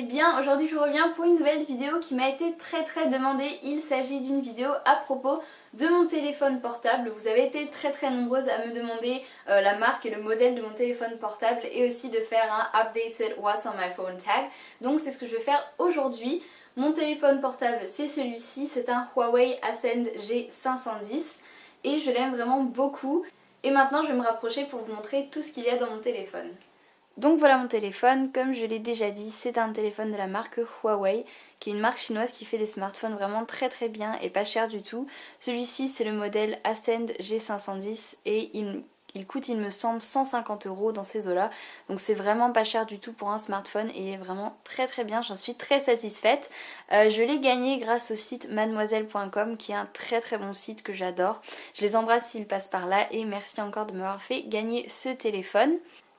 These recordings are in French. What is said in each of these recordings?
allez bien. Aujourd'hui je reviens pour une nouvelle vidéo qui m'a été très demandée. Il s'agit d'une vidéo à propos de mon téléphone portable. Vous avez été très nombreuses à me demander la marque et le modèle de mon téléphone portable et aussi de faire un Updated What's on my phone tag. Donc c'est ce que je vais faire aujourd'hui. Mon téléphone portable c'est celui-ci, c'est un Huawei Ascend G510 et je l'aime vraiment beaucoup. Et maintenant je vais me rapprocher pour vous montrer tout ce qu'il y a dans mon téléphone. Donc voilà mon téléphone, comme je l'ai déjà dit, c'est un téléphone de la marque Huawei, qui est une marque chinoise qui fait des smartphones vraiment très bien et pas cher du tout. Celui-ci c'est le modèle Ascend G510 et il coûte il me semble 150 € dans ces eaux-là. Donc c'est vraiment pas cher du tout pour un smartphone et il est vraiment très bien, j'en suis très satisfaite. Je l'ai gagné grâce au site mademoiselle.com qui est un très bon site que j'adore. Je les embrasse s'ils passent par là et merci encore de m'avoir fait gagner ce téléphone.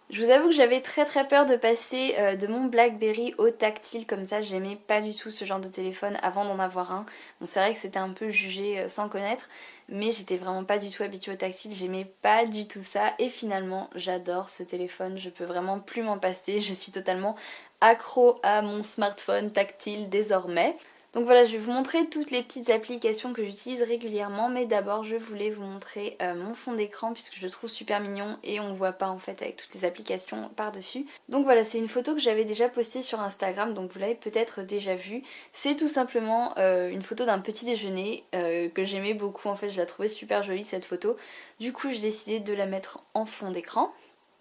Je vous avoue que j'avais très peur de passer de mon Blackberry au tactile comme ça, j'aimais pas du tout ce genre de téléphone avant d'en avoir un. Bon c'est vrai que c'était un peu jugé sans connaître, mais j'étais vraiment pas du tout habituée au tactile, j'aimais pas du tout ça et finalement j'adore ce téléphone, je peux vraiment plus m'en passer, je suis totalement accro à mon smartphone tactile désormais. Donc voilà, je vais vous montrer toutes les petites applications que j'utilise régulièrement, mais d'abord je voulais vous montrer mon fond d'écran puisque je le trouve super mignon et on ne voit pas en fait avec toutes les applications par-dessus. Donc voilà, c'est une photo que j'avais déjà postée sur Instagram, donc vous l'avez peut-être déjà vue. C'est tout simplement une photo d'un petit déjeuner que j'aimais beaucoup, en fait je la trouvais super jolie cette photo. Du coup j'ai décidé de la mettre en fond d'écran.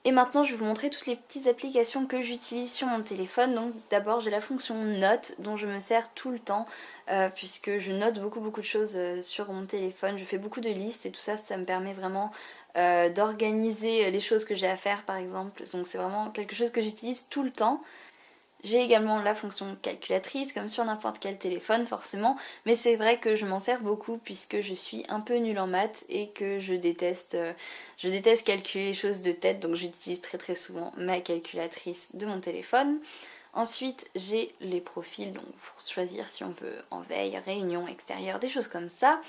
Et maintenant je vais vous montrer toutes les petites applications que j'utilise sur mon téléphone. Donc d'abord j'ai la fonction notes dont je me sers tout le temps puisque je note beaucoup de choses sur mon téléphone. Je fais beaucoup de listes et tout ça, ça me permet vraiment d'organiser les choses que j'ai à faire par exemple. Donc c'est vraiment quelque chose que j'utilise tout le temps. J'ai également la fonction calculatrice comme sur n'importe quel téléphone forcément, mais c'est vrai que je m'en sers beaucoup puisque je suis un peu nulle en maths et que je déteste calculer les choses de tête, donc j'utilise très souvent ma calculatrice de mon téléphone. Ensuite j'ai les profils, donc pour choisir si on veut en veille, réunion extérieure, des choses comme ça,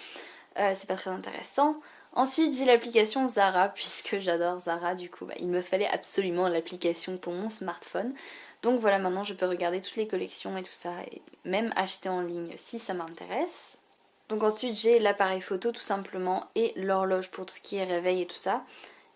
c'est pas très intéressant. Ensuite j'ai l'application Zara, puisque j'adore Zara, du coup il me fallait absolument l'application pour mon smartphone. Donc voilà, maintenant je peux regarder toutes les collections et tout ça, et même acheter en ligne si ça m'intéresse. Donc ensuite j'ai l'appareil photo tout simplement et l'horloge pour tout ce qui est réveil et tout ça.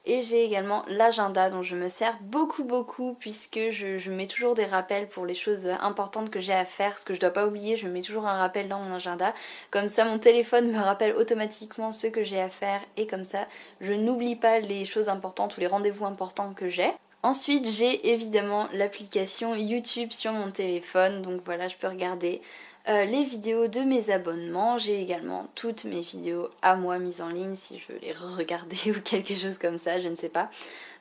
Et j'ai également l'agenda dont je me sers beaucoup puisque je mets toujours des rappels pour les choses importantes que j'ai à faire. Ce que je dois pas oublier, je mets toujours un rappel dans mon agenda. Comme ça mon téléphone me rappelle automatiquement ce que j'ai à faire et comme ça je n'oublie pas les choses importantes ou les rendez-vous importants que j'ai. Ensuite j'ai évidemment l'application YouTube sur mon téléphone, donc voilà je peux regarder les vidéos de mes abonnements. J'ai également toutes mes vidéos à moi mises en ligne si je veux les regarder ou quelque chose comme ça, je ne sais pas.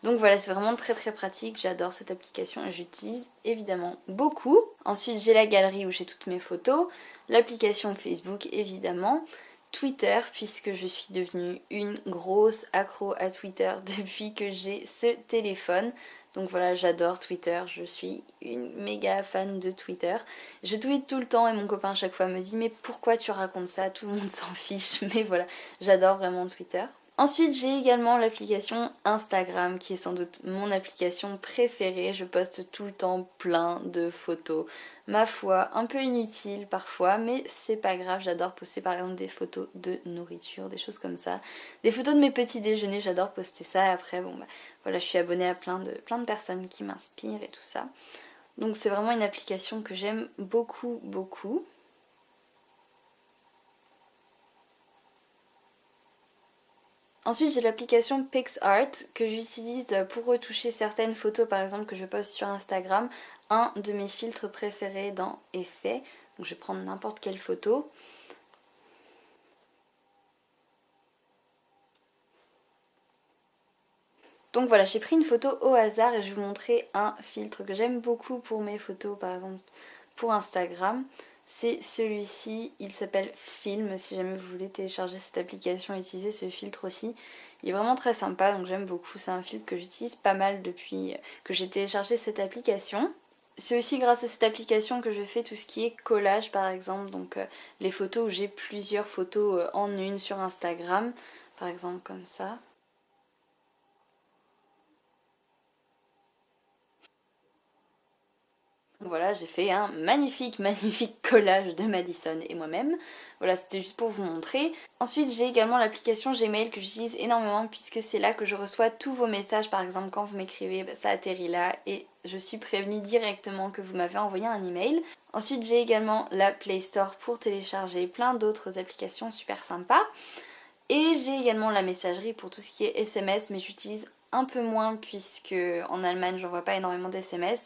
Donc voilà, c'est vraiment très pratique, j'adore cette application et j'utilise évidemment beaucoup. Ensuite j'ai la galerie où j'ai toutes mes photos, l'application Facebook évidemment, Twitter puisque je suis devenue une grosse accro à Twitter depuis que j'ai ce téléphone. Donc voilà, j'adore Twitter, je suis une méga fan de Twitter. Je tweete tout le temps et mon copain à chaque fois me dit mais pourquoi tu racontes ça, tout le monde s'en fiche. Mais voilà, j'adore vraiment Twitter. Ensuite j'ai également l'application Instagram qui est sans doute mon application préférée. Je poste tout le temps plein de photos. Ma foi, un peu inutile parfois, mais c'est pas grave, j'adore poster par exemple des photos de nourriture, des choses comme ça. Des photos de mes petits déjeuners, j'adore poster ça. Et après, bon bah voilà, je suis abonnée à plein de personnes qui m'inspirent et tout ça. Donc c'est vraiment une application que j'aime beaucoup. Ensuite j'ai l'application PixArt que j'utilise pour retoucher certaines photos par exemple que je poste sur Instagram. Un de mes filtres préférés dans Effet, donc je vais prendre n'importe quelle photo. Donc voilà, j'ai pris une photo au hasard et je vais vous montrer un filtre que j'aime beaucoup pour mes photos par exemple pour Instagram. C'est celui-ci, il s'appelle Film, si jamais vous voulez télécharger cette application et utiliser ce filtre aussi. Il est vraiment très sympa, donc j'aime beaucoup, c'est un filtre que j'utilise pas mal depuis que j'ai téléchargé cette application. C'est aussi grâce à cette application que je fais tout ce qui est collage par exemple, donc les photos où j'ai plusieurs photos en une sur Instagram, par exemple comme ça. Voilà, j'ai fait un magnifique collage de Madison et moi-même. Voilà, c'était juste pour vous montrer. Ensuite, j'ai également l'application Gmail que j'utilise énormément puisque c'est là que je reçois tous vos messages. Par exemple, quand vous m'écrivez, bah, ça atterrit là et je suis prévenue directement que vous m'avez envoyé un email. Ensuite, j'ai également la Play Store pour télécharger plein d'autres applications super sympas. Et j'ai également la messagerie pour tout ce qui est SMS, mais j'utilise un peu moins puisque en Allemagne j'envoie pas énormément d'SMS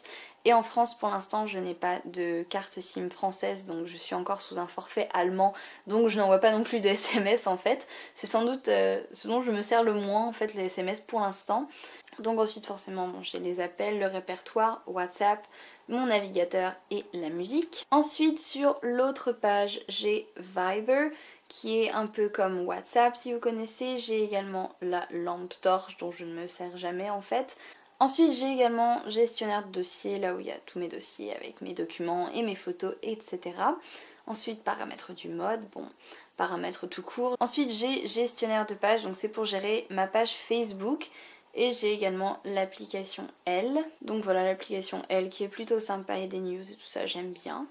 et en France pour l'instant je n'ai pas de carte SIM française, donc je suis encore sous un forfait allemand, donc je n'envoie pas non plus de SMS en fait. C'est sans doute ce dont je me sers le moins en fait, les SMS pour l'instant. Donc ensuite forcément bon, j'ai les appels, le répertoire, WhatsApp, mon navigateur et la musique. Ensuite sur l'autre page j'ai Viber qui est un peu comme WhatsApp si vous connaissez. J'ai également la lampe torche dont je ne me sers jamais en fait. Ensuite j'ai également gestionnaire de dossiers, là où il y a tous mes dossiers avec mes documents et mes photos, etc. Ensuite paramètres du mode, bon, paramètres tout court. Ensuite j'ai gestionnaire de page, donc c'est pour gérer ma page Facebook. Et j'ai également l'application Elle. Donc voilà l'application Elle qui est plutôt sympa et des news et tout ça, j'aime bien.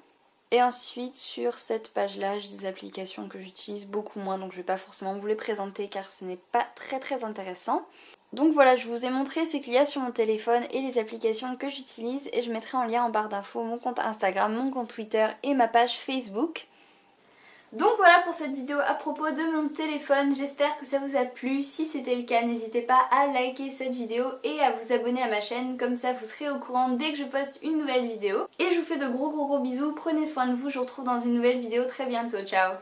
Et ensuite sur cette page là j'ai des applications que j'utilise beaucoup moins, donc je vais pas forcément vous les présenter car ce n'est pas très intéressant. Donc voilà, je vous ai montré ce qu'il y a sur mon téléphone et les applications que j'utilise, et je mettrai en lien en barre d'infos mon compte Instagram, mon compte Twitter et ma page Facebook. Donc voilà pour cette vidéo à propos de mon téléphone, j'espère que ça vous a plu. Si c'était le cas, n'hésitez pas à liker cette vidéo et à vous abonner à ma chaîne, comme ça vous serez au courant dès que je poste une nouvelle vidéo. Et je vous fais de gros bisous, prenez soin de vous, je vous retrouve dans une nouvelle vidéo très bientôt, ciao.